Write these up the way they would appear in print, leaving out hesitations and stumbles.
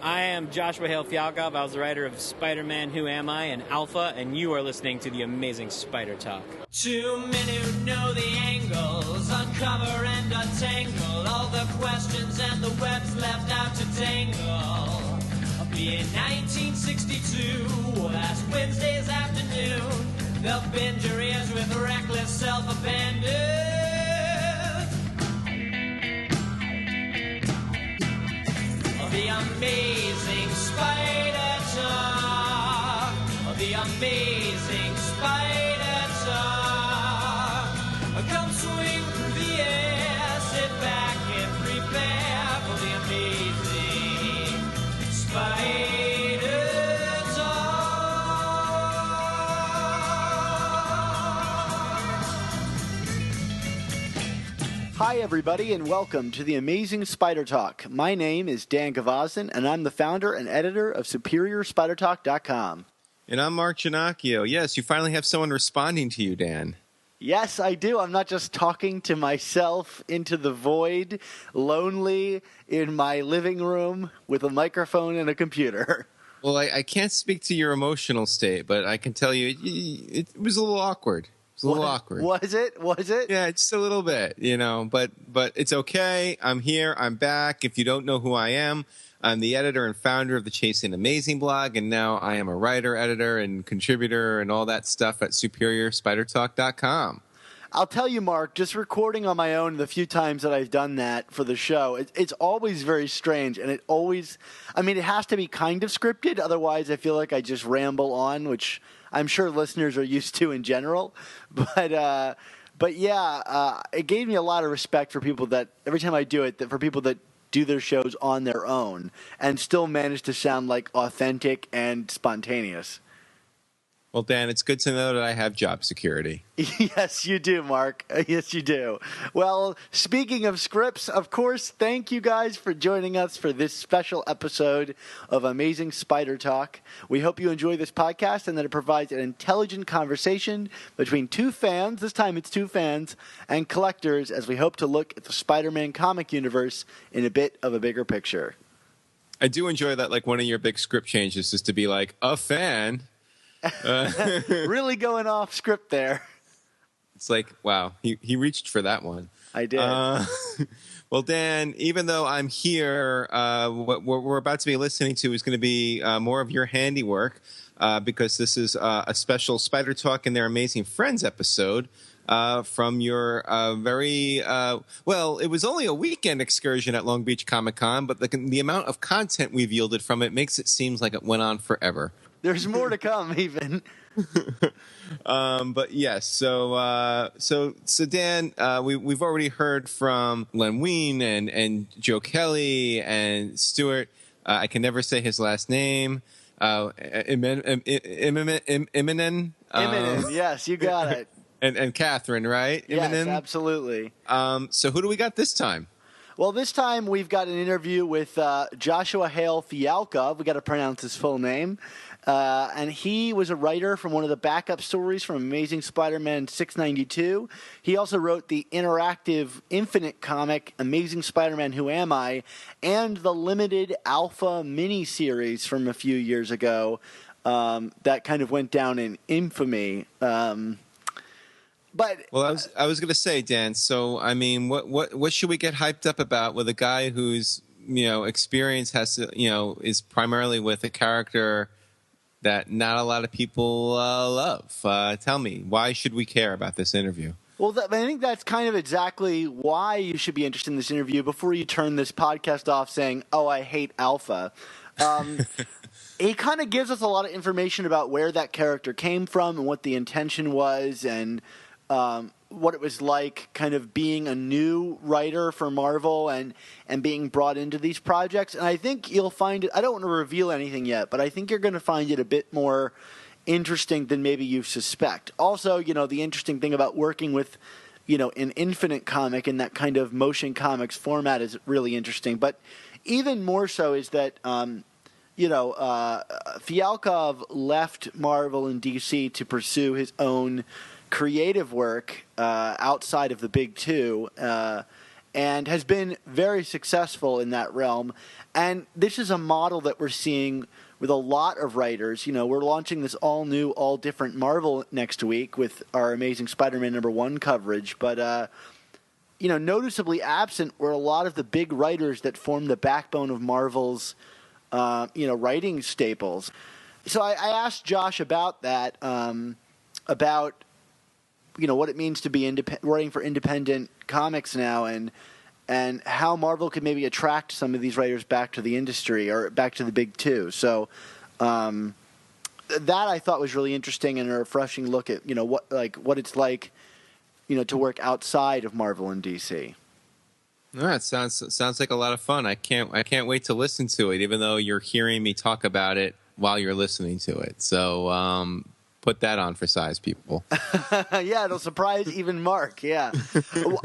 I am Joshua Hale Fialkov. I was the writer of Spider-Man, Who Am I, and Alpha, and you are listening to the amazing Spider Talk. Two men who know the angles, uncover and untangle all the questions and the webs left out to tangle. Be in 1962, last Wednesday's afternoon, they'll bend your ears with reckless self-abandon. The amazing Spider Talk. The amazing Spider Talk. Come swing through the air, sit back and prepare for the amazing Spider Hi, everybody, and welcome to the Amazing Spider Talk. My name is Dan Gvozden, and I'm the founder and editor of SuperiorSpiderTalk.com. And I'm Mark Ginocchio. Yes, you finally have someone responding to you, Dan. Yes, I do. I'm not just talking to myself into the void, lonely in my living room with a microphone and a computer. Well, I can't speak to your emotional state, but I can tell you it was a little awkward. It's a little awkward. Was it? Was it? Yeah, just a little bit, but it's okay. I'm here. I'm back. If you don't know who I am, I'm the editor and founder of the Chasing Amazing blog, and now I am a writer, editor, and contributor and all that stuff at SuperiorSpiderTalk.com. I'll tell you, Mark, just recording on my own the few times that I've done that for the show, it's always very strange, and it has to be kind of scripted, otherwise I feel like I just ramble on, which I'm sure listeners are used to in general, but yeah, it gave me a lot of respect for people that, every time I do it, for people that do their shows on their own and still manage to sound like authentic and spontaneous. Well, Dan, it's good to know that I have job security. Yes, you do, Mark. Yes, you do. Well, speaking of scripts, of course, thank you guys for joining us for this special episode of Amazing Spider Talk. We hope you enjoy this podcast and that it provides an intelligent conversation between two fans, this time it's two fans, and collectors as we hope to look at the Spider-Man comic universe in a bit of a bigger picture. I do enjoy that, like, one of your big script changes is to be like, a fan. Really going off script there. It's like, wow, he reached for that one. I did. Well, Dan, even though I'm here, what we're about to be listening to is going to be more of your handiwork because this is a special Spider Talk and Their Amazing Friends episode from your it was only a weekend excursion at Long Beach Comic Con, but the amount of content we've yielded from it makes it seem like it went on forever. There's more to come, even. But yes, so Dan, we've already heard from Len Wein and Joe Kelly and Stuart. I can never say his last name. Immonen. Yes, you got it. And Catherine, right? Yes, Immonen? Absolutely. So who do we got this time? Well, this time we've got an interview with Joshua Hale Fialkov. We got to pronounce his full name. And he was a writer from one of the backup stories from Amazing Spider-Man 692. He also wrote the interactive Infinite comic Amazing Spider-Man Who Am I? And the limited Alpha miniseries from a few years ago that kind of went down in infamy. Well, I was going to say, Dan. So, I mean, what should we get hyped up about with a guy whose experience has to, is primarily with a character that not a lot of people love? Tell me, why should we care about this interview? Well, I think that's kind of exactly why you should be interested in this interview before you turn this podcast off saying, "Oh, I hate Alpha." He kind of gives us a lot of information about where that character came from and what the intention was, and what it was like kind of being a new writer for Marvel and being brought into these projects. And I think you'll find it, I don't want to reveal anything yet, but I think you're going to find it a bit more interesting than maybe you suspect. Also, the interesting thing about working with, an Infinite comic in that kind of motion comics format is really interesting. But even more so is that, Fialkov left Marvel and DC to pursue his own creative work outside of the big two, and has been very successful in that realm. And this is a model that we're seeing with a lot of writers. You know, we're launching this all new, all different Marvel next week with our Amazing Spider-Man #1 coverage. But, you know, noticeably absent were a lot of the big writers that form the backbone of Marvel's, you know, writing staples. So I asked Josh about that, about, you know, what it means to be writing for independent comics now, and how Marvel could maybe attract some of these writers back to the industry or back to the big two. So that I thought was really interesting and a refreshing look at, you know, what it's like, you know, to work outside of Marvel and DC. All right, sounds like a lot of fun. I can't wait to listen to it, even though you're hearing me talk about it while you're listening to it. So put that on for size, people. Yeah, it'll surprise even Mark. Yeah.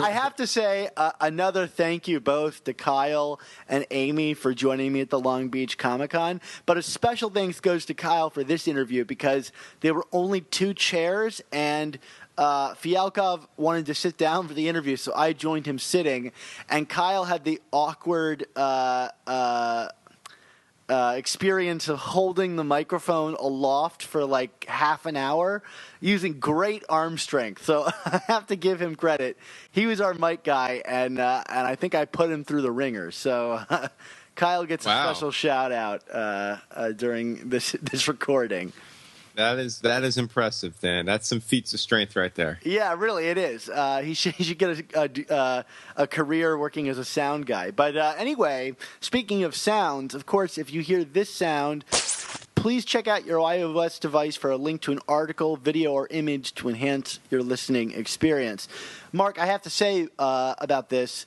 I have to say another thank you both to Kyle and Amy for joining me at the Long Beach Comic-Con. But a special thanks goes to Kyle for this interview because there were only 2 chairs, and Fialkov wanted to sit down for the interview, so I joined him sitting. And Kyle had the awkward experience of holding the microphone aloft for like half an hour using great arm strength. So I have to give him credit. He was our mic guy, and I think I put him through the ringer. So Kyle gets a special shout out during this recording. That is impressive, Dan. That's some feats of strength right there. Yeah, really, it is. He should get a career working as a sound guy. But anyway, speaking of sounds, of course, if you hear this sound, please check out your iOS device for a link to an article, video, or image to enhance your listening experience. Mark, I have to say about this.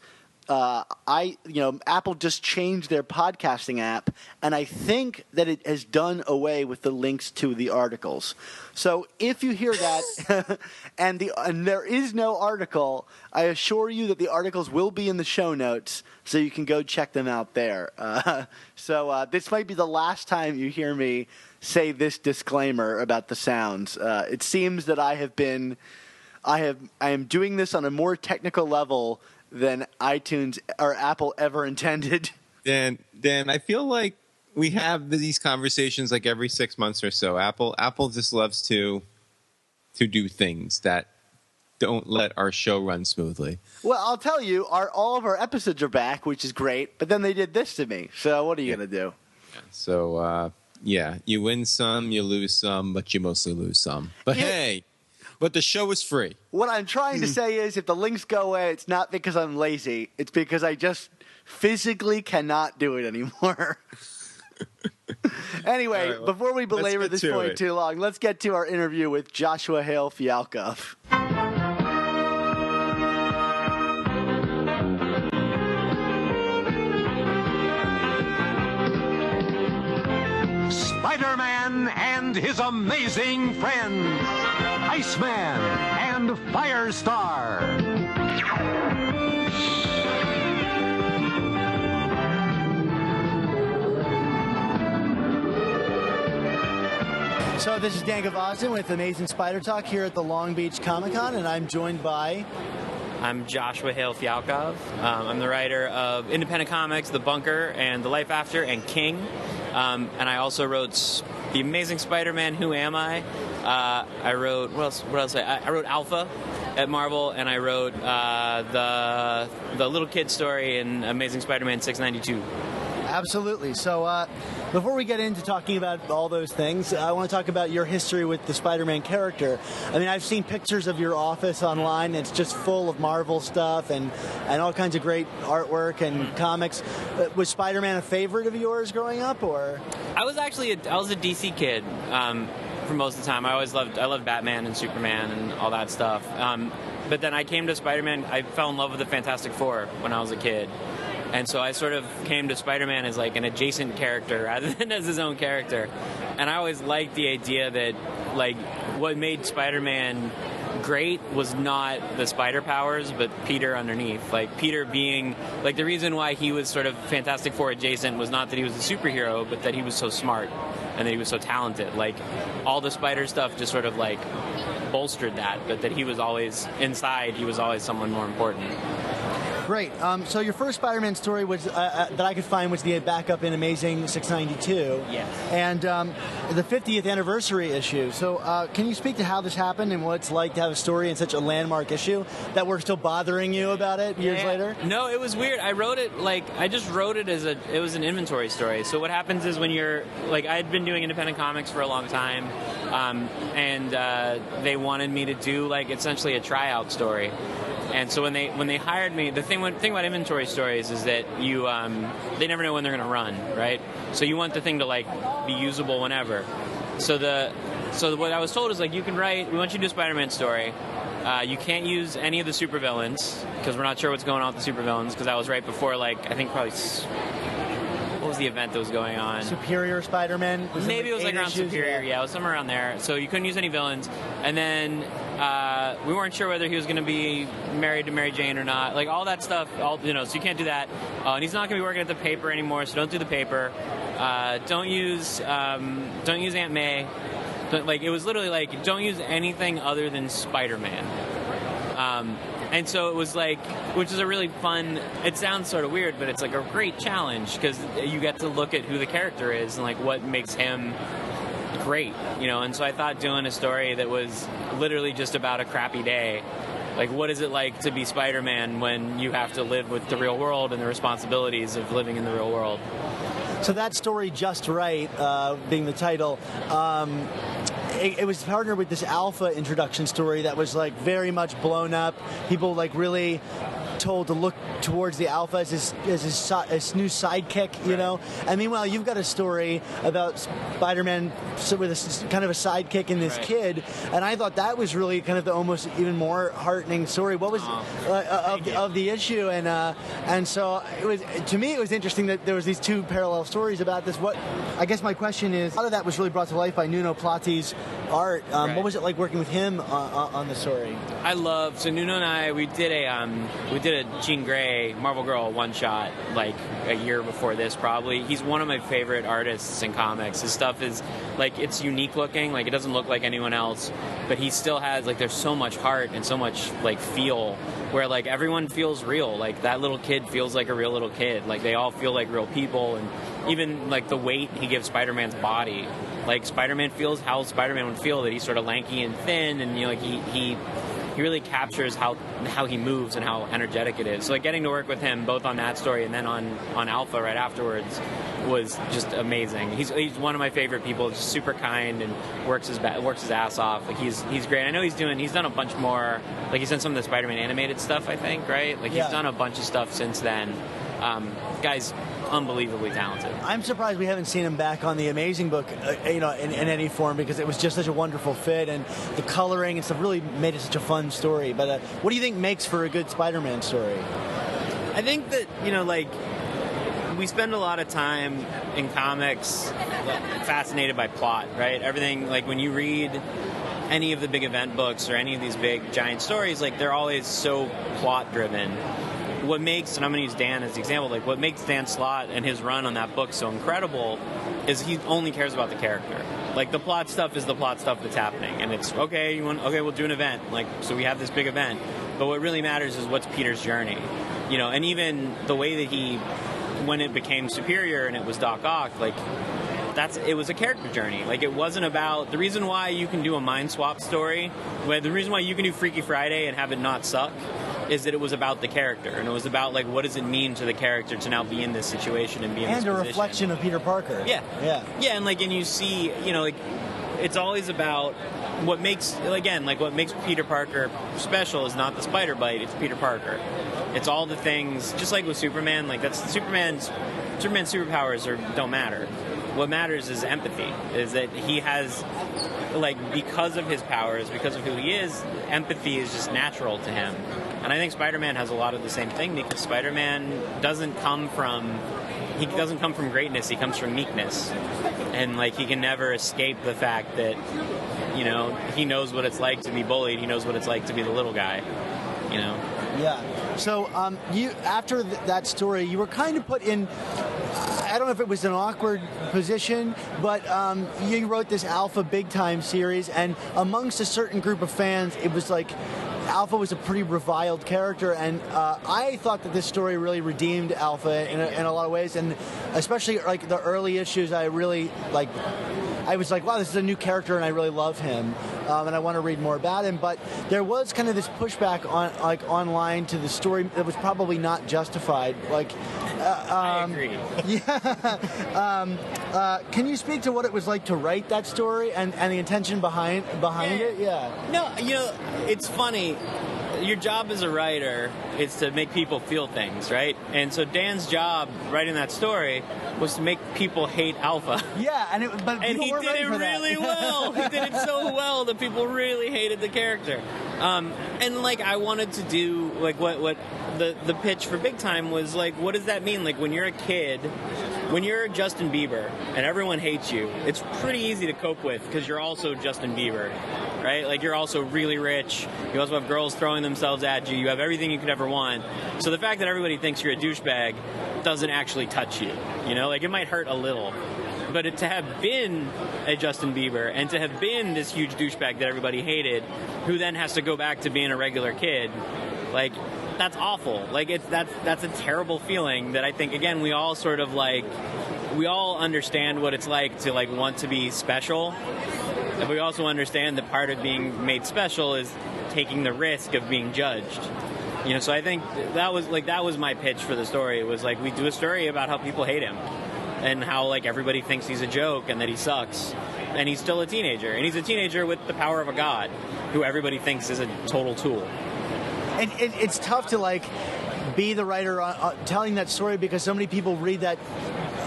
Apple just changed their podcasting app, and I think that it has done away with the links to the articles. So if you hear that and there is no article, I assure you that the articles will be in the show notes, so you can go check them out there. So this might be the last time you hear me say this disclaimer about the sounds. It seems that I am doing this on a more technical level than iTunes or Apple ever intended. Dan, I feel like we have these conversations like every 6 months or so. Apple just loves to do things that don't let our show run smoothly. Well, I'll tell you, all of our episodes are back, which is great, but then they did this to me. So what are you going to do? So, you win some, you lose some, but you mostly lose some. But hey... But the show is free. What I'm trying to say is if the links go away, it's not because I'm lazy. It's because I just physically cannot do it anymore. Anyway, right, before we belabor this point too long, let's get to our interview with Joshua Hale Fialkov. Spider-Man and his amazing friends, Iceman and Firestar. So this is Dan Gvozden with Amazing Spider Talk here at the Long Beach Comic-Con, and I'm joined by... I'm Joshua Hale Fialkov. I'm the writer of independent comics, The Bunker and The Life After and King. And I also wrote The Amazing Spider-Man, Who Am I? I wrote, what else? I wrote Alpha at Marvel, and I wrote the little kid story in Amazing Spider-Man 692. Absolutely. So before we get into talking about all those things, I want to talk about your history with the Spider-Man character. I mean, I've seen pictures of your office online. And it's just full of Marvel stuff and all kinds of great artwork and comics. Was Spider-Man a favorite of yours growing up, or? I was a DC kid for most of the time. I loved Batman and Superman and all that stuff. But then I came to Spider-Man. I fell in love with the Fantastic Four when I was a kid. And so I sort of came to Spider-Man as like an adjacent character rather than as his own character. And I always liked the idea that like what made Spider-Man great was not the spider powers, but Peter underneath. Like Peter being like the reason why he was sort of Fantastic Four adjacent was not that he was a superhero, but that he was so smart and that he was so talented. Like all the spider stuff just sort of like bolstered that, but that he was always inside, he was always someone more important. Great. So your first Spider-Man story was that I could find was the backup in Amazing 692. Yes. And the 50th anniversary issue. So can you speak to how this happened and what it's like to have a story in such a landmark issue that we're still bothering you about it years later? No, it was weird. I wrote it I just wrote it as it was an inventory story. So what happens is when you're like, I had been doing independent comics for a long time, and they wanted me to do like essentially a tryout story. And so when they hired me, the thing about inventory stories is that you they never know when they're going to run, right? So you want the thing to like be usable whenever. So what I was told is like, we want you to do a Spider-Man story. You can't use any of the supervillains because we're not sure what's going on with the supervillains, because that was right before, like, I think probably, what was the event that was going on? Superior Spider-Man? Maybe it was like around issues? Superior, yeah, it was somewhere around there. So you couldn't use any villains. And then we weren't sure whether he was going to be married to Mary Jane or not. Like all that stuff, so you can't do that. And he's not going to be working at the paper anymore, so don't do the paper. Don't use Aunt May. It was literally like, don't use anything other than Spider-Man. And so it was like, which is a really fun, it sounds sort of weird, but it's like a great challenge because you get to look at who the character is and like what makes him great, and so I thought doing a story that was literally just about a crappy day, like what is it like to be Spider-Man when you have to live with the real world and the responsibilities of living in the real world. So that story, Just Right, being the title, it was partnered with this Alpha introduction story that was like very much blown up. People like really told to look towards the Alpha as his new sidekick, you know. And meanwhile, you've got a story about Spider-Man with a kind of a sidekick in this kid, and I thought that was really kind of the almost even more heartening story. What was of the issue, and so it was, to me, it was interesting that there was these two parallel stories about this. What I guess my question is, a lot of that was really brought to life by Nuno Platti's art. What was it like working with him on the story? So Nuno and I, we did a Jean Grey Marvel Girl one-shot like a year before this probably. He's one of my favorite artists in comics. His stuff is like, it's unique looking, like it doesn't look like anyone else, but he still has like, there's so much heart and so much like feel where like everyone feels real. Like that little kid feels like a real little kid. Like they all feel like real people, and even like the weight he gives Spider-Man's body. Like Spider-Man feels how Spider-Man would feel, that he's sort of lanky and thin, and like he really captures how he moves and how energetic it is. So like getting to work with him both on that story and then on Alpha right afterwards was just amazing. He's one of my favorite people. Just super kind and works his ass off. Like he's great. I know he's done a bunch more. Like he's done some of the Spider-Man animated stuff, I think, right? Like he's done a bunch of stuff since then. Guy's unbelievably talented. I'm surprised we haven't seen him back on the Amazing book, in any form, because it was just such a wonderful fit, and the coloring and stuff really made it such a fun story. But what do you think makes for a good Spider-Man story? I think that, like, we spend a lot of time in comics fascinated by plot, right? Everything, like when you read any of the big event books or any of these big giant stories, like they're always so plot driven. What makes, and I'm going to use Dan as the example, like what makes Dan Slott and his run on that book so incredible is he only cares about the character. Like the plot stuff is the plot stuff that's happening, and it's okay, we'll do an event, like, so we have this big event, but what really matters is what's Peter's journey, and even the way that when it became Superior and it was Doc Ock, like it was a character journey. Like it wasn't about, the reason why you can do a mind swap story, the reason why you can do Freaky Friday and have it not suck, is that it was about the character, and it was about like what does it mean to the character to now be in this situation and be in this position. And a reflection of Peter Parker. Yeah, and you see, like it's always about what makes Peter Parker special is not the spider bite, it's Peter Parker. It's all the things, just like with Superman, like that's Superman's superpowers don't matter. What matters is empathy, is that he has, like, because of his powers, because of who he is, empathy is just natural to him. And I think Spider-Man has a lot of the same thing, because Spider-Man doesn't come from greatness, he comes from meekness. And, like, he can never escape the fact that, he knows what it's like to be bullied, he knows what it's like to be the little guy, Yeah. So you, after that story, you were kind of put in, I don't know if it was an awkward position, but you wrote this Alpha Big Time series, and amongst a certain group of fans, it was like Alpha was a pretty reviled character, and I thought that this story really redeemed Alpha in a lot of ways, and especially like the early issues, I really like. I was like, wow, this is a new character, and I really love him, and I want to read more about him. But there was kind of this pushback online to the story that was probably not justified. Like, I agree. Yeah. Can you speak to what it was like to write that story and the intention behind it? Yeah. No, it's funny. Your job as a writer is to make people feel things, right? And so Dan's job writing that story was to make people hate Alpha. Yeah, and he did it really well. He did it so well that people really hated the character. And like I wanted to do like what the pitch for Big Time was like. What does that mean? Like when you're a kid, when you're Justin Bieber and everyone hates you, it's pretty easy to cope with because you're also Justin Bieber, right? Like you're also really rich. You also have girls throwing themselves at you. You have everything you could ever want. So the fact that everybody thinks you're a douchebag doesn't actually touch you. Like it might hurt a little. But to have been a Justin Bieber and to have been this huge douchebag that everybody hated, who then has to go back to being a regular kid, like that's awful. Like that's a terrible feeling that I think again we all sort of like we all understand what it's like to like want to be special. And we also understand that part of being made special is taking the risk of being judged. So I think that was my pitch for the story. It was like we do a story about how people hate him and how like everybody thinks he's a joke and that he sucks. And he's still a teenager. And he's a teenager with the power of a god who everybody thinks is a total tool. It's tough to like be the writer telling that story because so many people read that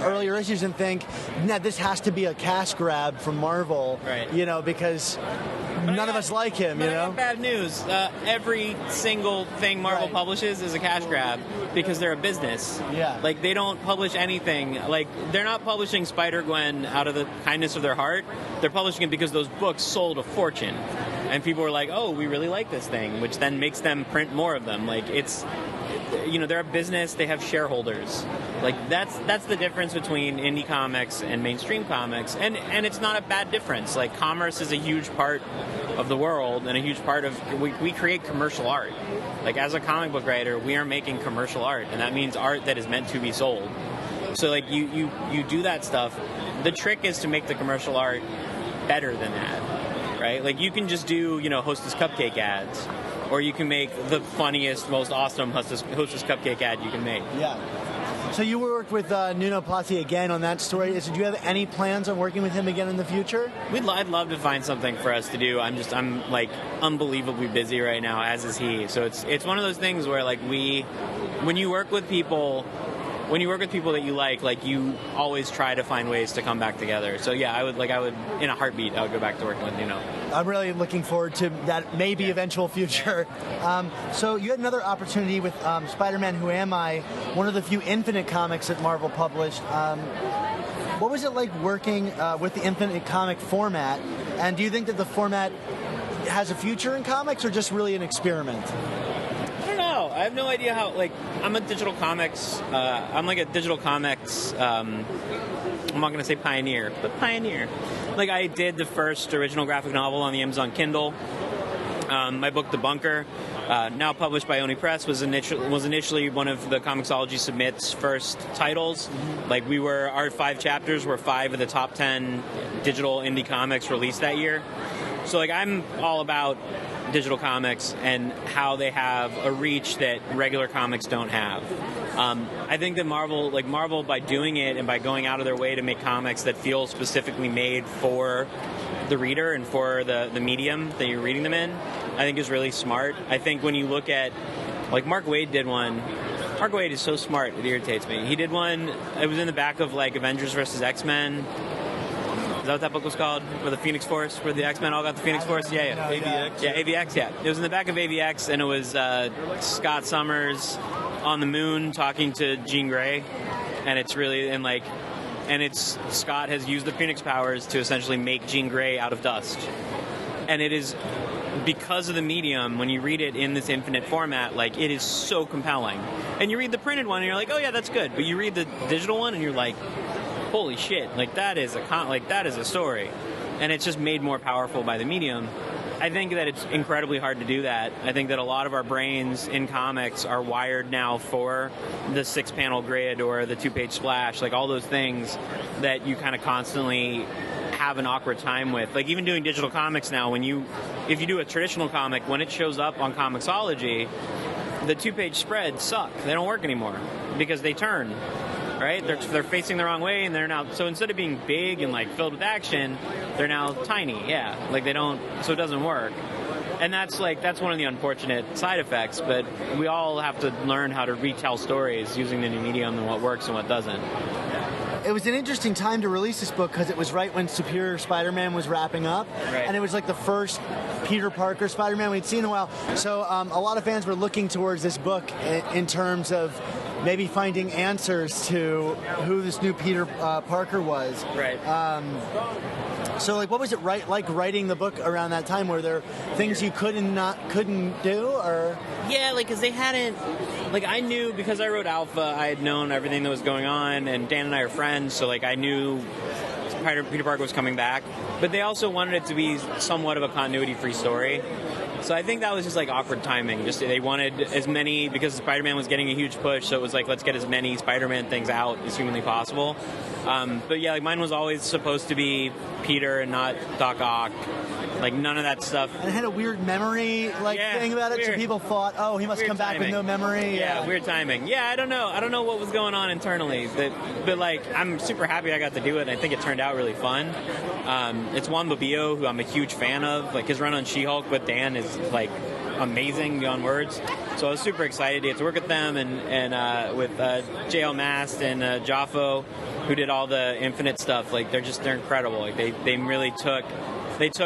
earlier issues and think, nah, this has to be a cash grab from Marvel, right? Because none of us like him. I got bad news. Every single thing Marvel publishes is a cash grab because they're a business. Yeah. Like they don't publish anything. Like they're not publishing Spider-Gwen out of the kindness of their heart. They're publishing it because those books sold a fortune, and people were like, "Oh, we really like this thing," which then makes them print more of them. Like it's. They're a business. They have shareholders. Like that's the difference between indie comics and mainstream comics, and it's not a bad difference. Like commerce is a huge part of the world, and a huge part of we create commercial art. Like as a comic book writer, we are making commercial art, and that means art that is meant to be sold. So like you do that stuff. The trick is to make the commercial art better than that, right? Like you can just do Hostess Cupcake ads. Or you can make the funniest, most awesome Hostess Cupcake ad you can make. Yeah. So you worked with Nuno Plati again on that story. So do you have any plans on working with him again in the future? I'd love to find something for us to do. I'm like unbelievably busy right now, as is he. So it's one of those things where like when you work with people that you like you always try to find ways to come back together. So yeah, I would in a heartbeat I would go back to working with Nuno. I'm really looking forward to that maybe eventual future. So you had another opportunity with Spider-Man Who Am I, one of the few Infinite comics that Marvel published. What was it like working with the Infinite comic format? And do you think that the format has a future in comics or just really an experiment? I have no idea how, I'm a digital comics, I'm like a digital comics, I'm not going to say pioneer, but pioneer. Like, I did the first original graphic novel on the Amazon Kindle. My book, The Bunker, now published by Oni Press, was initially one of the Comixology Submit's first titles. Like, our 5 chapters were 5 of the top 10 digital indie comics released that year. So, I'm all about digital comics and how they have a reach that regular comics don't have. I think that Marvel, by doing it and by going out of their way to make comics that feel specifically made for the reader and for the medium that you're reading them in, I think is really smart. I think when you look at, Mark Waid did one. Mark Waid is so smart, it irritates me. He did one, it was in the back of, Avengers vs. X-Men. Is that what that book was called? Where the Phoenix Force, where the X-Men all got the Phoenix Force? Yeah. AVX? Yeah, AVX, yeah. It was in the back of AVX, and it was Scott Summers on the moon talking to Jean Grey. And it's really, Scott has used the Phoenix powers to essentially make Jean Grey out of dust. And it is, because of the medium, when you read it in this infinite format, it is so compelling. And you read the printed one, and you're like, oh yeah, that's good. But you read the digital one, and you're like, holy shit, that is a story. And it's just made more powerful by the medium. I think that it's incredibly hard to do that. I think that a lot of our brains in comics are wired now for the 6-panel grid or the 2-page splash, like all those things that you kind of constantly have an awkward time with. Like even doing digital comics now, if you do a traditional comic, when it shows up on Comixology, the 2-page spreads suck. They don't work anymore because they turn. Right? They're facing the wrong way, and they're now, so instead of being big and like filled with action, they're now tiny. Yeah, like they don't, so it doesn't work. And that's one of the unfortunate side effects, but we all have to learn how to retell stories using the new medium and what works and what doesn't. It was an interesting time to release this book because it was right when Superior Spider-Man was wrapping up, right. And it was like the first Peter Parker Spider-Man we'd seen in a while. So a lot of fans were looking towards this book in terms of maybe finding answers to who this new Peter Parker was. Right. So, like, what was it like writing the book around that time? Were there things you couldn't do, or? Yeah, like, because they hadn't, like, I knew, because I wrote Alpha, I had known everything that was going on, and Dan and I are friends, so, like, I knew Peter Parker was coming back, but they also wanted it to be somewhat of a continuity-free story. So I think that was just like awkward timing. Just they wanted as many, because Spider-Man was getting a huge push, so it was like, let's get as many Spider-Man things out as humanly possible. But yeah, like mine was always supposed to be Peter and not Doc Ock. Like none of that stuff. And it had a weird memory thing about it, weird. So people thought, oh, he must come back with no memory. Yeah, weird timing. Yeah, I don't know what was going on internally, but like I'm super happy I got to do it, and I think it turned out really fun. It's Juan Babillo, who I'm a huge fan of. Like his run on She-Hulk with Dan is like amazing beyond words. So I was super excited to get to work with them and with J.L. Mast and Joffo, who did all the Infinite stuff. Like they're incredible. Like they really took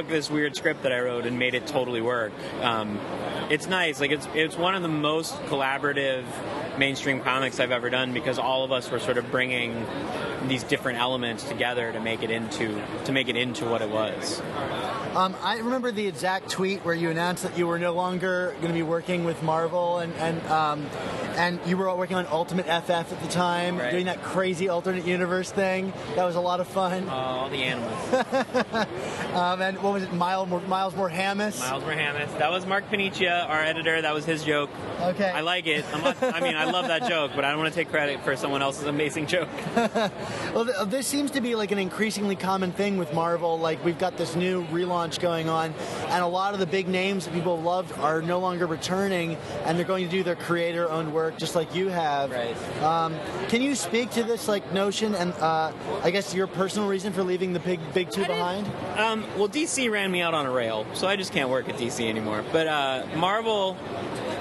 this weird script that I wrote and made it totally work. It's nice. Like it's one of the most collaborative mainstream comics I've ever done, because all of us were sort of bringing these different elements together to make it into what it was. I remember the exact tweet where you announced that you were no longer going to be working with Marvel, and you were working on Ultimate FF at the time, right. Doing that crazy alternate universe thing. That was a lot of fun. All the animals. And what was it, Miles Morhamis? Miles Morhamis. That was Mark Paniccia, our editor. That was his joke. Okay. I like it. I love that joke, but I don't want to take credit for someone else's amazing joke. Well, this seems to be like an increasingly common thing with Marvel. Like we've got this new relaunch going on, and a lot of the big names that people loved are no longer returning, and they're going to do their creator-owned work just like you have. Right. Can you speak to this like notion and I guess your personal reason for leaving the big two behind? Well, DC ran me out on a rail, so I just can't work at DC anymore. But Marvel,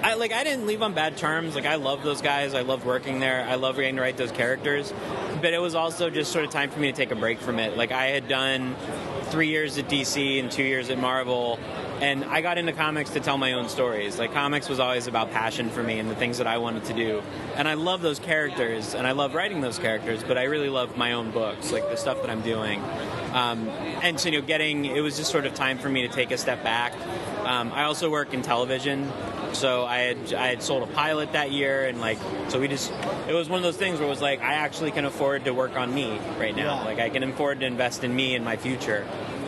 I didn't leave on bad terms. Like I love those guys. I loved working there. I loved getting to write those characters. But it was also just sort of time for me to take a break from it. Like I had done 3 years at DC and 2 years at Marvel, and I got into comics to tell my own stories. Like comics was always about passion for me and the things that I wanted to do. And I love those characters, and I love writing those characters, but I really love my own books, like the stuff that I'm doing. And so, it was just sort of time for me to take a step back. I also work in television, so I had sold a pilot that year, and it was one of those things where it was like, I actually can afford to work on me right now. Yeah. Like I can afford to invest in me and my future.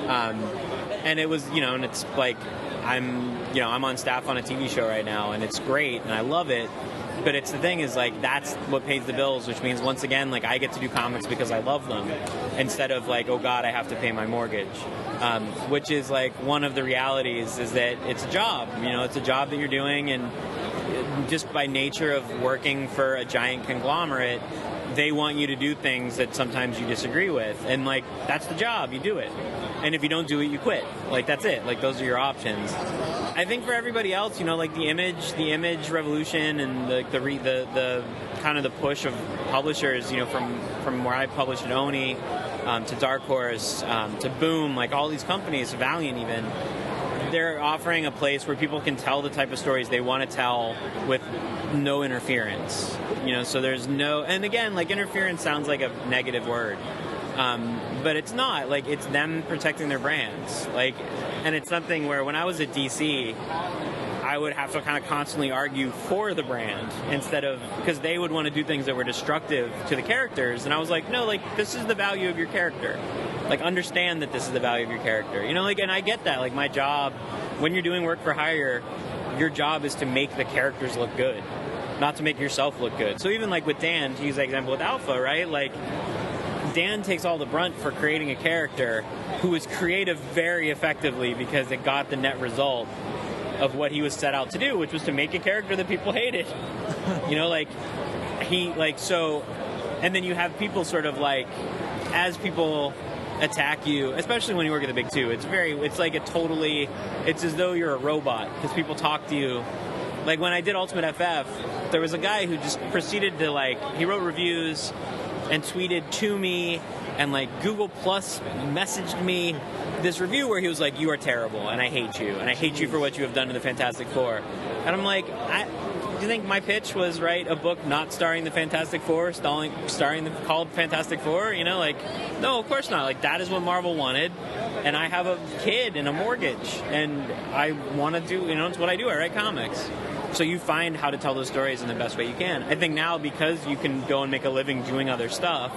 And it was, and it's like, I'm on staff on a TV show right now, and it's great, and I love it. But it's the thing is, like, that's what pays the bills, which means, once again, like, I get to do comics because I love them, instead of, like, oh, God, I have to pay my mortgage. Which is, like, one of the realities is that it's a job. It's a job that you're doing, and just by nature of working for a giant conglomerate, they want you to do things that sometimes you disagree with. And, like, that's the job. You do it. And if you don't do it, you quit. Like, that's it. Like, those are your options. I think for everybody else, like the image revolution and the kind of the push of publishers, from where I published at Oni to Dark Horse to Boom, like all these companies, Valiant even, they're offering a place where people can tell the type of stories they want to tell with no interference. So there's no, and again, like interference sounds like a negative word. But it's not. Like, it's them protecting their brands. Like, and it's something where when I was at DC, I would have to kind of constantly argue for the brand instead of, because they would want to do things that were destructive to the characters. And I was like, no, like, this is the value of your character. Like, understand that this is the value of your character. And I get that. Like, my job when you're doing work for hire, your job is to make the characters look good, not to make yourself look good. So even like with Dan, to use that example with Alpha, right? Like, Dan takes all the brunt for creating a character who was creative very effectively because it got the net result of what he was set out to do, which was to make a character that people hated. You know, like, and then you have people sort of like, as people attack you, especially when you work at the big two, it's as though you're a robot, because people talk to you. Like when I did Ultimate FF, there was a guy who just proceeded to he wrote reviews and tweeted to me, and like Google Plus messaged me this review where he was like, "You are terrible, and I hate you, and I hate you for what you have done to the Fantastic Four." And I'm like, do you think my pitch was write a book not starring the Fantastic Four, called Fantastic Four? You know, like, no, of course not. Like, that is what Marvel wanted, and I have a kid and a mortgage, and I want to do, it's what I do. I write comics. So you find how to tell those stories in the best way you can. I think now, because you can go and make a living doing other stuff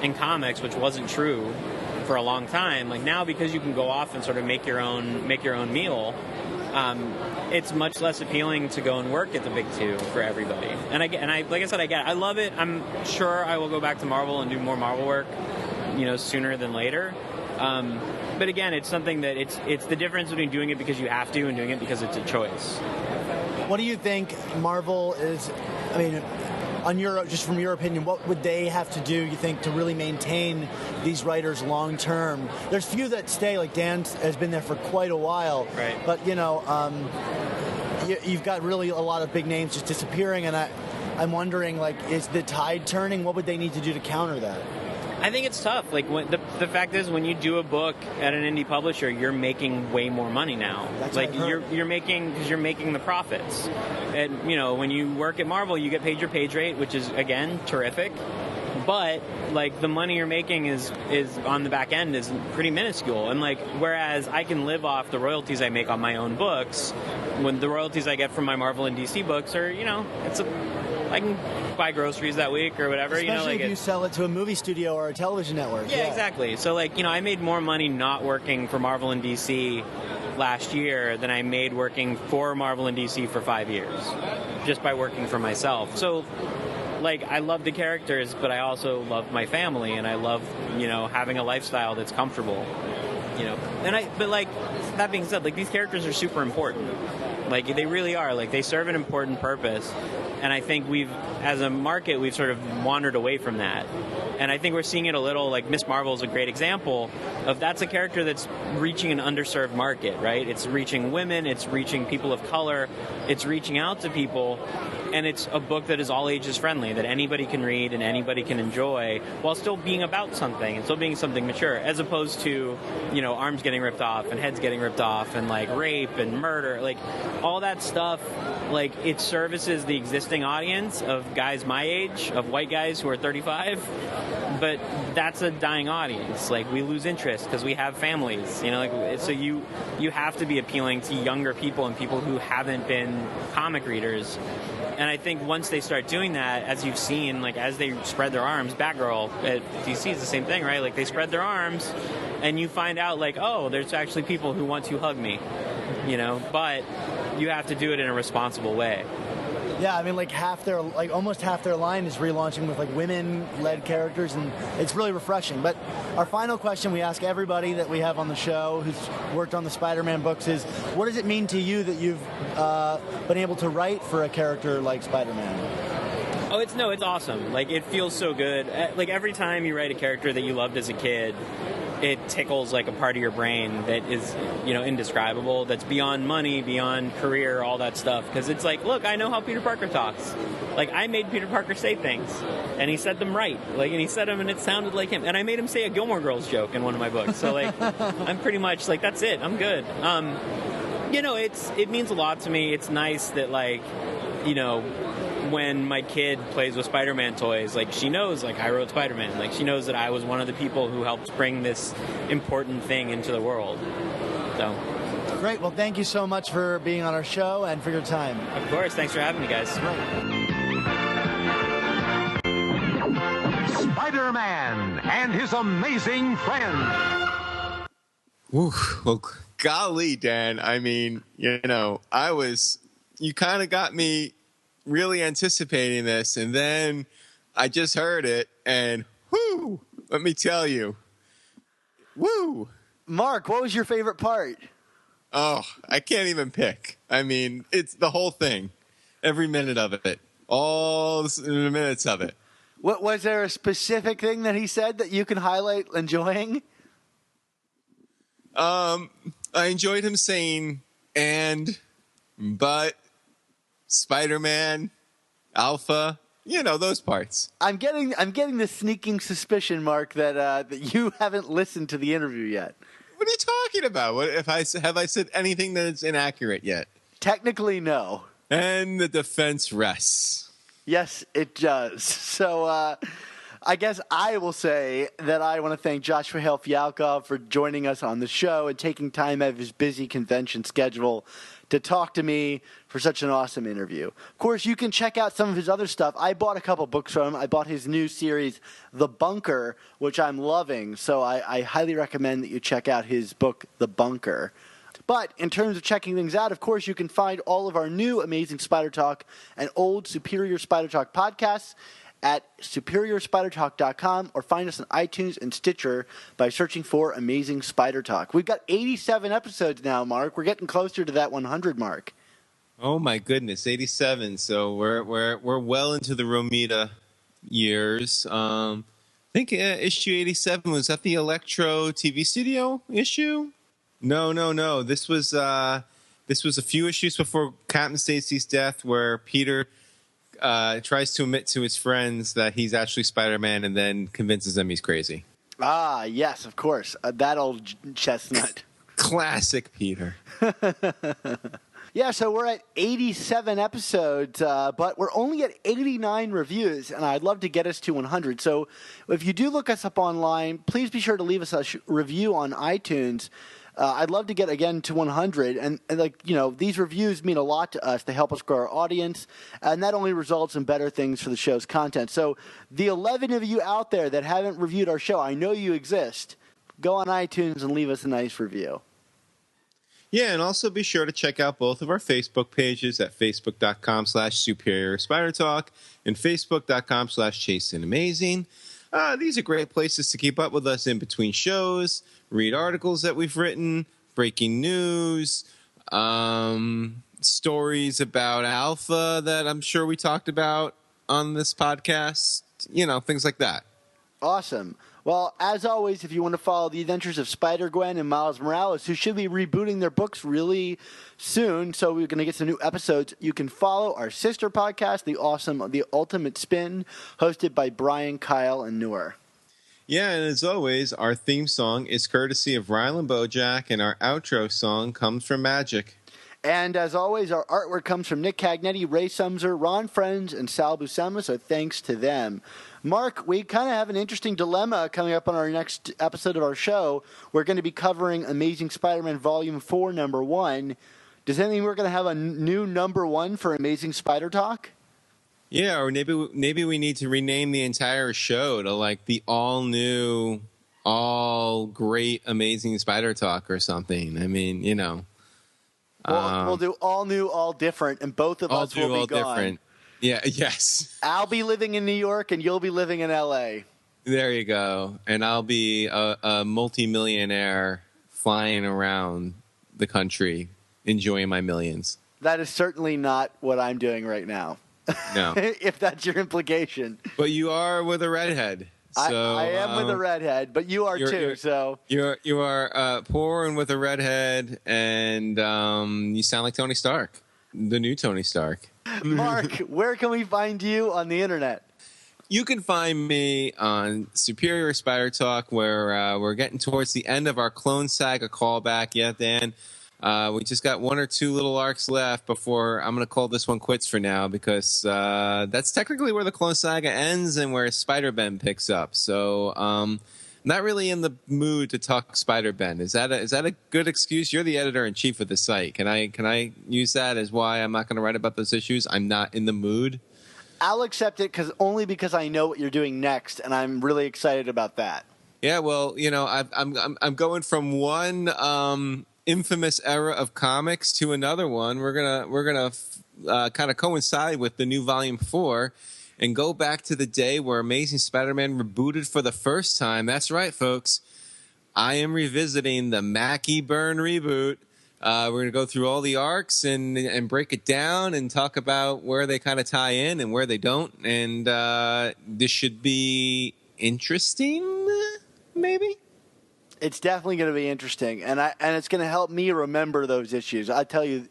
in comics, which wasn't true for a long time, like now, because you can go off and sort of make your own meal, it's much less appealing to go and work at the big two for everybody. And I like I said, I get it. I love it. I'm sure I will go back to Marvel and do more Marvel work, sooner than later. But again, it's something that it's the difference between doing it because you have to and doing it because it's a choice. What do you think Marvel is, just from your opinion, what would they have to do, you think, to really maintain these writers long term? There's few that stay, like Dan has been there for quite a while. Right. But, you've got really a lot of big names just disappearing, and I'm wondering, is the tide turning? What would they need to do to counter that? I think it's tough. Like, the fact is, when you do a book at an indie publisher, you're making way more money now. That's like you're making the profits. And when you work at Marvel, you get paid your page rate, which is again terrific. But the money you're making is on the back end is pretty minuscule. And whereas I can live off the royalties I make on my own books, when the royalties I get from my Marvel and DC books are I can buy groceries that week or whatever. Especially if you sell it to a movie studio or a television network. Yeah, exactly. So I made more money not working for Marvel and DC last year than I made working for Marvel and DC for 5 years, just by working for myself. So I love the characters, but I also love my family, and I love having a lifestyle that's comfortable. But that being said, these characters are super important. They really are. They serve an important purpose. And I think as a market, we've sort of wandered away from that. And I think we're seeing it a little, Miss Marvel is a great example of that's a character that's reaching an underserved market, right? It's reaching women, it's reaching people of color, it's reaching out to people, and it's a book that is all ages friendly, that anybody can read and anybody can enjoy, while still being about something and still being something mature, as opposed to, arms getting ripped off and heads getting ripped off and rape and murder, all that stuff. It services the existing audience of guys my age, of white guys who are 35, but that's a dying audience. We lose interest because we have families, so you have to be appealing to younger people and people who haven't been comic readers. And I think once they start doing that, as you've seen, as they spread their arms, Batgirl at DC is the same thing, right? They spread their arms, and you find out, oh, there's actually people who want to hug me, but you have to do it in a responsible way. Yeah, almost half their line is relaunching with women-led characters, and it's really refreshing. But our final question we ask everybody that we have on the show who's worked on the Spider-Man books is, what does it mean to you that you've been able to write for a character like Spider-Man? Oh, it's awesome. It feels so good. Every time you write a character that you loved as a kid, it tickles a part of your brain that is, indescribable, that's beyond money, beyond career, all that stuff. Because it's look, I know how Peter Parker talks. I made Peter Parker say things, and he said them right. And he said them, and it sounded like him. And I made him say a Gilmore Girls joke in one of my books. So, I'm pretty much, that's it. I'm good. It means a lot to me. It's nice that, when my kid plays with Spider-Man toys, she knows, I wrote Spider-Man. She knows that I was one of the people who helped bring this important thing into the world. So. Great. Well, thank you so much for being on our show and for your time. Of course. Thanks for having me, guys. Spider-Man and his amazing friends. Woo. Well, golly, Dan. I mean, you kind of got me really anticipating this, and then I just heard it, and whoo, let me tell you, woo. Mark, what was your favorite part? Oh, I can't even pick. I mean, it's the whole thing, every minute of it, all the minutes of it. What was there a specific thing that he said that you can highlight enjoying? I enjoyed him saying but Spider-Man, Alpha, those parts. I'm getting the sneaking suspicion, Mark, that you haven't listened to the interview yet. What are you talking about? Have I said anything that is inaccurate yet? Technically, no. And the defense rests. Yes, it does. So I guess I will say that I want to thank Joshua Hale Fialkov for joining us on the show and taking time out of his busy convention schedule to talk to me for such an awesome interview. Of course, you can check out some of his other stuff. I bought a couple books from him. I bought his new series, The Bunker, which I'm loving. So I highly recommend that you check out his book, The Bunker. But in terms of checking things out, of course, you can find all of our new Amazing Spider Talk and old Superior Spider Talk podcasts at superiorspidertalk.com or find us on iTunes and Stitcher by searching for Amazing Spider Talk. We've got 87 episodes now, Mark. We're getting closer to that 100 mark. Oh my goodness, 87. So we're well into the Romita years. I think issue 87 was that the Electro TV studio issue? No. This was a few issues before Captain Stacy's death, where Peter tries to admit to his friends that he's actually Spider-Man, and then convinces them he's crazy. Ah, yes, of course. That old chestnut. Classic Peter. Yeah, so we're at 87 episodes, but we're only at 89 reviews, and I'd love to get us to 100. So if you do look us up online, please be sure to leave us a review on iTunes. I'd love to get, again, to 100. And these reviews mean a lot to us. They help us grow our audience, and that only results in better things for the show's content. So the 11 of you out there that haven't reviewed our show, I know you exist. Go on iTunes and leave us a nice review. Yeah, and also be sure to check out both of our Facebook pages at facebook.com/Superior Spider Talk and facebook.com/ChaseandAmazing. These are great places to keep up with us in between shows, read articles that we've written, breaking news, stories about Alpha that I'm sure we talked about on this podcast, things like that. Awesome. Well, as always, if you want to follow the adventures of Spider-Gwen and Miles Morales, who should be rebooting their books really soon, so we're going to get some new episodes, you can follow our sister podcast, The Ultimate Spin, hosted by Brian, Kyle, and Noor. Yeah, and as always, our theme song is courtesy of Rylan Bojack, and our outro song comes from Magic. And as always, our artwork comes from Nick Cagnetti, Ray Sumser, Ron Friends, and Sal Buscema, so thanks to them. Mark, we kind of have an interesting dilemma coming up on our next episode of our show. We're going to be covering Amazing Spider-Man Volume 4, Number 1. Does that mean we're going to have a new Number 1 for Amazing Spider Talk? Yeah, or maybe we need to rename the entire show to like the all-new, all-great Amazing Spider Talk or something. I mean, We'll do all new, all different, and both of us will be gone. Different. Yeah, yes. I'll be living in New York, and you'll be living in L.A. There you go. And I'll be a multimillionaire flying around the country, enjoying my millions. That is certainly not what I'm doing right now. No. If that's your implication. But you are with a redhead. So, I am with a redhead, but you are too. You are poor and with a redhead, and you sound like Tony Stark, the new Tony Stark. Mark, where can we find you on the internet? You can find me on Superior Spider Talk, where we're getting towards the end of our Clone Saga callback. Yeah, Dan. We just got one or two little arcs left before I'm going to call this one quits for now, because that's technically where the Clone Saga ends and where Spider-Ben picks up. So not really in the mood to talk Spider-Ben. Is that a good excuse? You're the editor-in-chief of the site. Can I use that as why I'm not going to write about those issues? I'm not in the mood? I'll accept it only because I know what you're doing next, and I'm really excited about that. Yeah, well, I'm going from one infamous era of comics to another one. We're gonna kind of coincide with the new Volume 4 and go back to the day where Amazing Spider-Man rebooted for the first time. That's right, folks. I am revisiting the Mackie Byrne reboot. We're going to go through all the arcs and break it down and talk about where they kind of tie in and where they don't. And this should be interesting, maybe? It's definitely going to be interesting, and it's going to help me remember those issues. I tell you,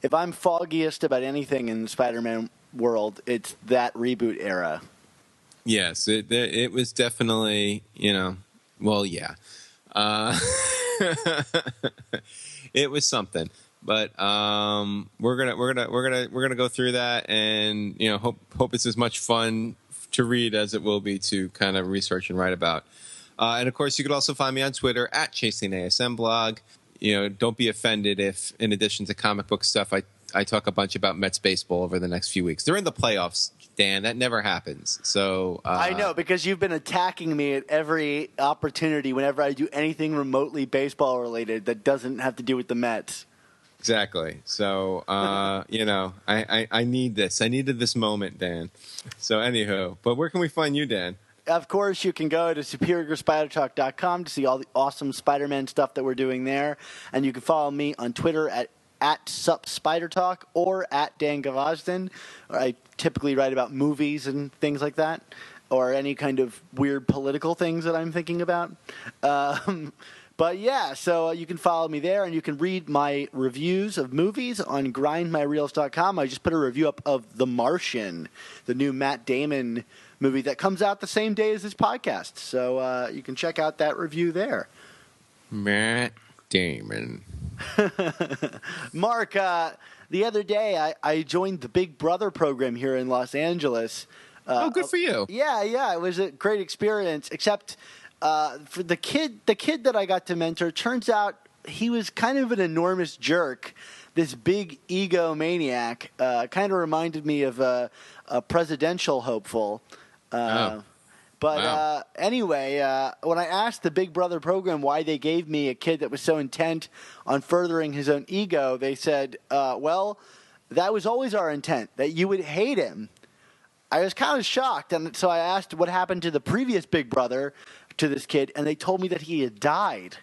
if I'm foggiest about anything in the Spider-Man world, it's that reboot era. Yes, it was definitely, well, yeah, it was something. But we're gonna go through that, and hope it's as much fun to read as it will be to kind of research and write about. And, of course, you could also find me on Twitter at ChasingASMblog. Don't be offended if, in addition to comic book stuff, I talk a bunch about Mets baseball over the next few weeks. They're in the playoffs, Dan. That never happens. So I know, because you've been attacking me at every opportunity whenever I do anything remotely baseball-related that doesn't have to do with the Mets. Exactly. So, I need this. I needed this moment, Dan. So, anywho. But where can we find you, Dan? Of course, you can go to SuperiorSpiderTalk.com to see all the awesome Spider-Man stuff that we're doing there. And you can follow me on Twitter at SupSpiderTalk or at Dan Gvozden. I typically write about movies and things like that, or any kind of weird political things that I'm thinking about. But yeah, so you can follow me there, and you can read my reviews of movies on GrindMyReels.com. I just put a review up of The Martian, the new Matt Damon movie that comes out the same day as this podcast. So you can check out that review there. Matt Damon. Mark, the other day I joined the Big Brother program here in Los Angeles. Oh, good for you. Yeah, it was a great experience, except for the kid that I got to mentor, turns out he was kind of an enormous jerk. This big egomaniac kind of reminded me of a presidential hopeful. Anyway, when I asked the Big Brother program why they gave me a kid that was so intent on furthering his own ego, they said, well, that was always our intent, that you would hate him. I was kind of shocked, and so I asked what happened to the previous Big Brother to this kid, and they told me that he had died.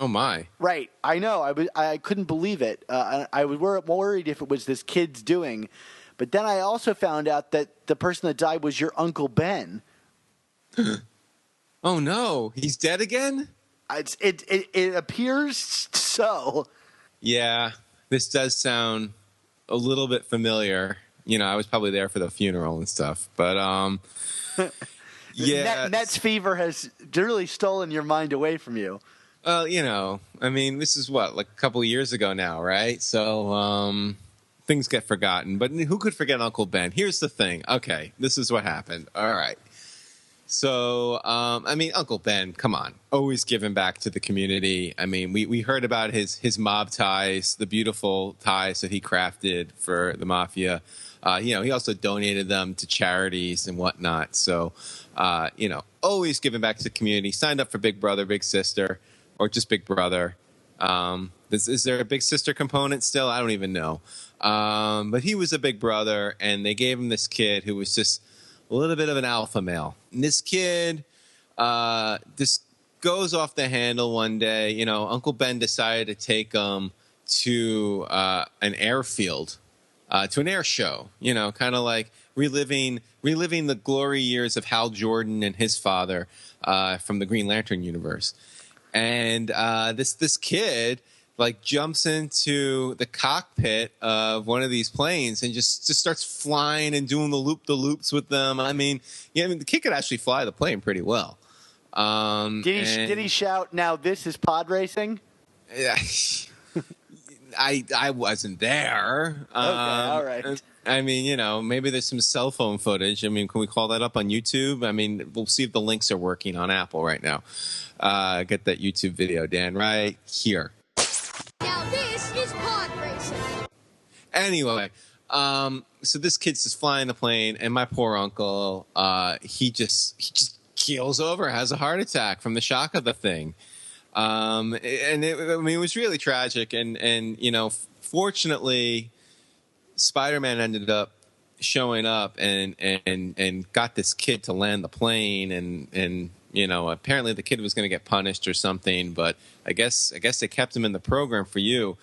Oh, my. Right. I know. I couldn't believe it. I was worried if it was this kid's doing. But then I also found out that the person that died was your Uncle Ben. Oh, no. He's dead again? It appears so. Yeah. This does sound a little bit familiar. I was probably there for the funeral and stuff. But, yeah. Mets fever has really stolen your mind away from you. Well, this is like a couple of years ago now, right? So, things get forgotten. But who could forget Uncle Ben? Here's the thing. Okay, this is what happened. All right. So, Uncle Ben, come on. Always giving back to the community. We heard about his mob ties, the beautiful ties that he crafted for the mafia. He also donated them to charities and whatnot. So, always giving back to the community. Signed up for Big Brother, Big Sister, or just Big Brother. Is there a Big Sister component still? I don't even know. But he was a Big Brother, and they gave him this kid who was just a little bit of an alpha male. And this kid just goes off the handle one day. Uncle Ben decided to take him to an airfield, to an air show, kind of like reliving the glory years of Hal Jordan and his father from the Green Lantern universe. And this kid jumps into the cockpit of one of these planes and just starts flying and doing the loops with them. The kid could actually fly the plane pretty well. Did he shout, "Now this is pod racing"? I wasn't there. Okay, all right. Maybe there's some cell phone footage. Can we call that up on YouTube? We'll see if the links are working on Apple right now. Get that YouTube video, Dan, right here. Now this is pod racing. Anyway, so this kid's just flying the plane, and my poor uncle, he just keels over, has a heart attack from the shock of the thing. And it was really tragic. And you know, fortunately, Spider-Man ended up showing up and got this kid to land the plane. And you know, apparently the kid was going to get punished or something. But I guess they kept him in the program for you.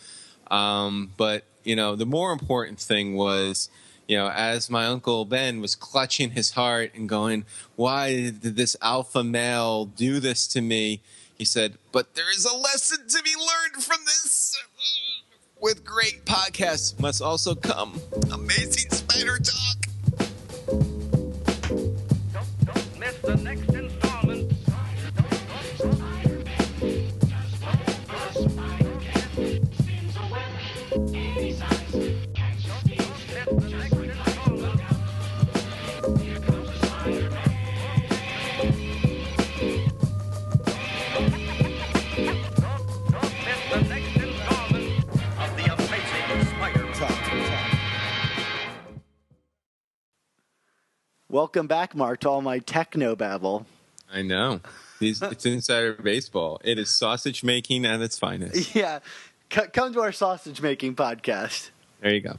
But you know, the more important thing was, you know, as my Uncle Ben was clutching his heart and going, why did this alpha male do this to me? He said, but there is a lesson to be learned from this. With great podcasts must also come amazing spider talk. Don't miss the next installment. Welcome back, Mark, to all my techno babble. I know. It's insider baseball. It is sausage making at its finest. Yeah. Come to our sausage making podcast. There you go.